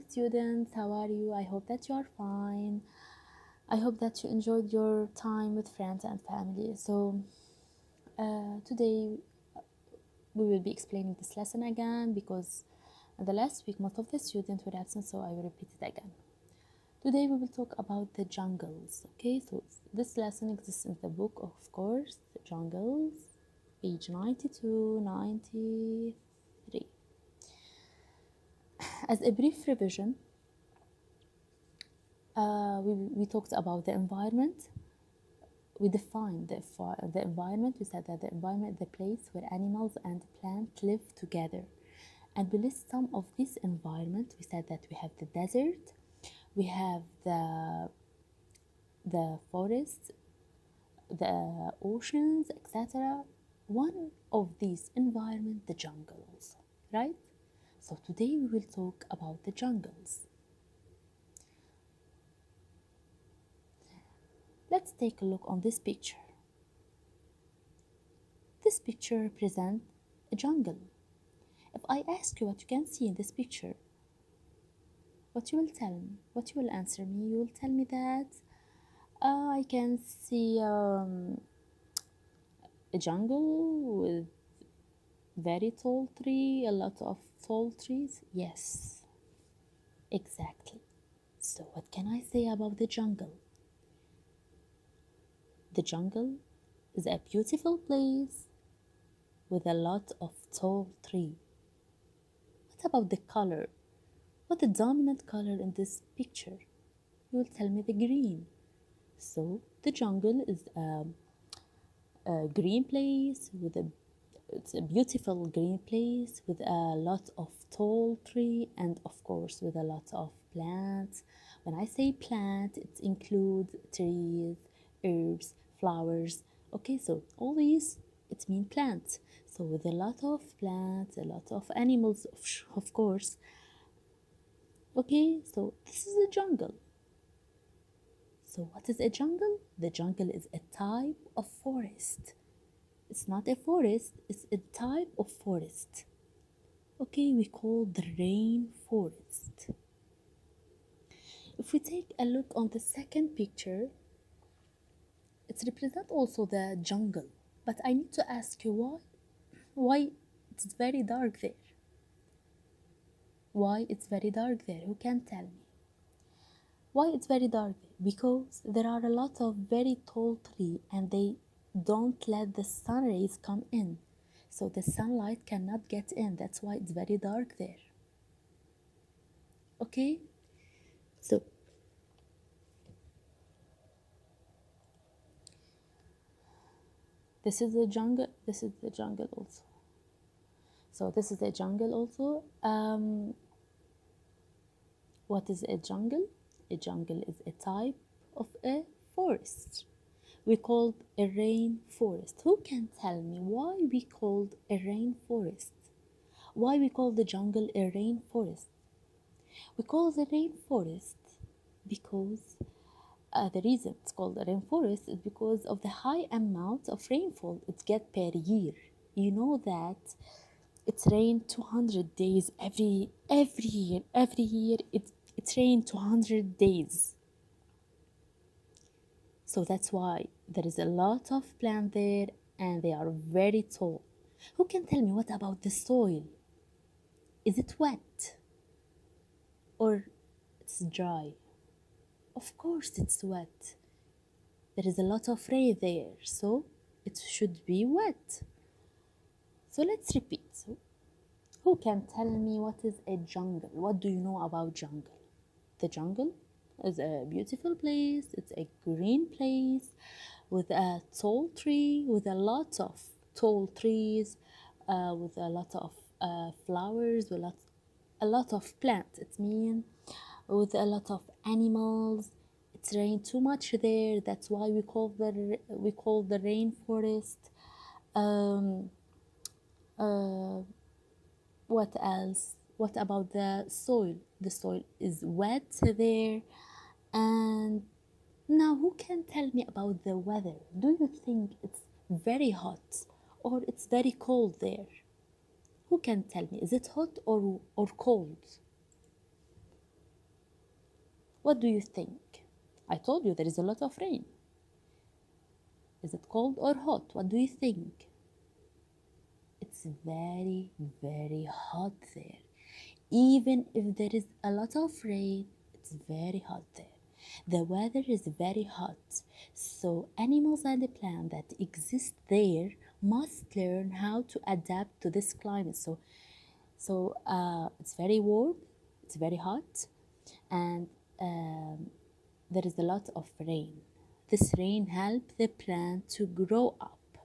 students, how are you? I hope that you are fine. I hope that you enjoyed your time with friends and family. Today we will be explaining this lesson again because the last week most of the students were absent, so I will repeat it again. Today we will talk about the jungles. Okay, so this lesson exists in the book, of course, the Jungles, page 92, 93. As a brief revision, we talked about the environment. We defined the environment. We said that the environment is the place where animals and plants live together. And we list some of this environment. We said that we have the desert, we have the forests, the oceans, etc. One of these environment, the jungles, right? So today we will talk about the jungles. Let's take a look on this picture. This picture represents a jungle. If I ask you what you can see in this picture, what you will tell me? What you will answer me? You will tell me that I can see a jungle with very tall tree, a lot of tall trees. Yes, exactly. So what can I say about the jungle? The jungle is a beautiful place with a lot of tall tree. What about the color? What the dominant color in this picture? You will tell me the green. So the jungle is a green place with it's a beautiful green place with a lot of tall tree and of course with a lot of plants. When I say plant, it includes trees, herbs, flowers. Okay, so all these it means plants. So with a lot of plants, a lot of animals, of course. Okay, so this is a jungle. So what is a jungle? The jungle is a type of forest. It's not a forest, it's a type of forest. Okay, we call the rainforest. If we take a look on the second picture, it represents also the jungle. But I need to ask you why? Why it's very dark there? Why it's very dark there? Who can tell me? Why it's very dark there? Because there are a lot of very tall trees and they don't let the sun rays come in. So the sunlight cannot get in. That's why it's very dark there. Okay? So this is the jungle. This is the jungle also. So this is a jungle also. What is a jungle? A jungle is a type of a forest. We called a rainforest. Who can tell me why we called a rainforest? Why we call the jungle a rainforest? We call the rainforest because the reason it's called a rainforest is because of the high amount of rainfall it gets per year. You know that it's rain 200 days every year it's rain 200 days. So that's why there is a lot of plant there and they are very tall. Who can tell me what about the soil? Is it wet or it's dry? Of course it's wet. There is a lot of rain there, so it should be wet. So let's repeat. So, who can tell me what is a jungle? What do you know about jungle? The jungle is a beautiful place. It's a green place with a tall tree, with a lot of tall trees, with a lot of flowers, with a lot of plants. It means with a lot of animals. It's rained too much there. That's why we call the rainforest. Um, uh, what else? What about the soil? The soil is wet there. And now, who can tell me about the weather? Do you think it's very hot or it's very cold there? Who can tell me? Is it hot or cold? What do you think? I told you there is a lot of rain. Is it cold or hot? What do you think? It's very, very hot there. Even if there is a lot of rain, it's very hot there. The weather is very hot. So animals and the plants that exist there must learn how to adapt to this climate. So it's very warm, it's very hot, and there is a lot of rain. This rain helps the plant to grow up.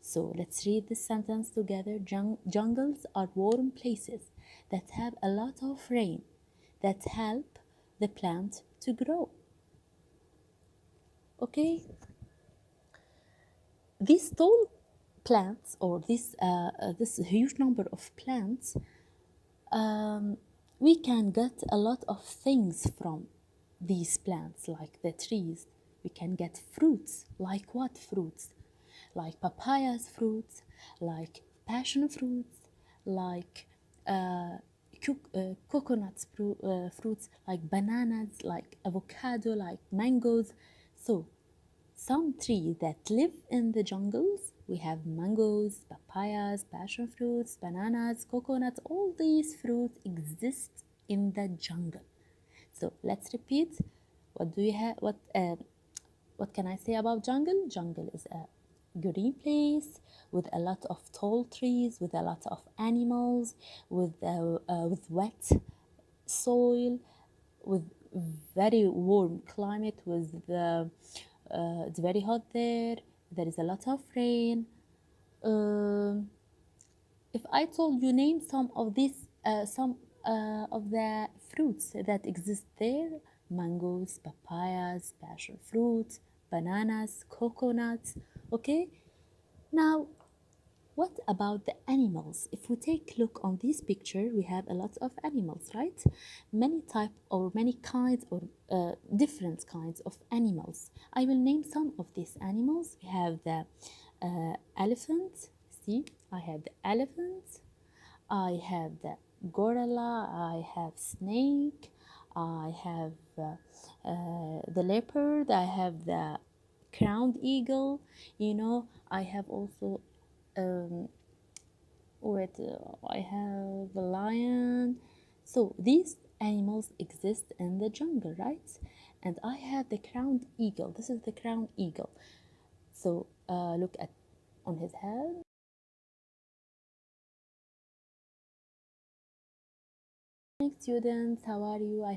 So let's read this sentence together. Jungles are warm places that have a lot of rain that help the plant to grow. Okay? These tall plants, or this huge number of plants, we can get a lot of things from these plants, like the trees. We can get fruits. Like what fruits? Like papayas fruits, like passion fruits, like coconut fruits, like bananas, like avocado, like mangoes. So some trees that live in the jungles, we have mangoes, papayas, passion fruits, bananas, coconuts. All these fruits exist in the jungle. So let's repeat. What do you have? What can I say about jungle? Jungle is a green place with a lot of tall trees, with a lot of animals, with wet soil, with very warm climate, with the it's very hot there. There is a lot of rain. Um, if I told you name some of the fruits that exist there, mangoes, papayas, passion fruits, bananas, coconuts, okay? Now, what about the animals? If we take a look on this picture, we have a lot of animals, right? Many type or many kinds or different kinds of animals. I will name some of these animals. We have the elephant. See, I have the elephant. I have the gorilla. I have snake. I have the leopard. I have the crowned eagle. You know, I have also I have a lion. So these animals exist in the jungle, right? And I have the crowned eagle. This is the crowned eagle. So look at on his head. Thanks, students. How are you? I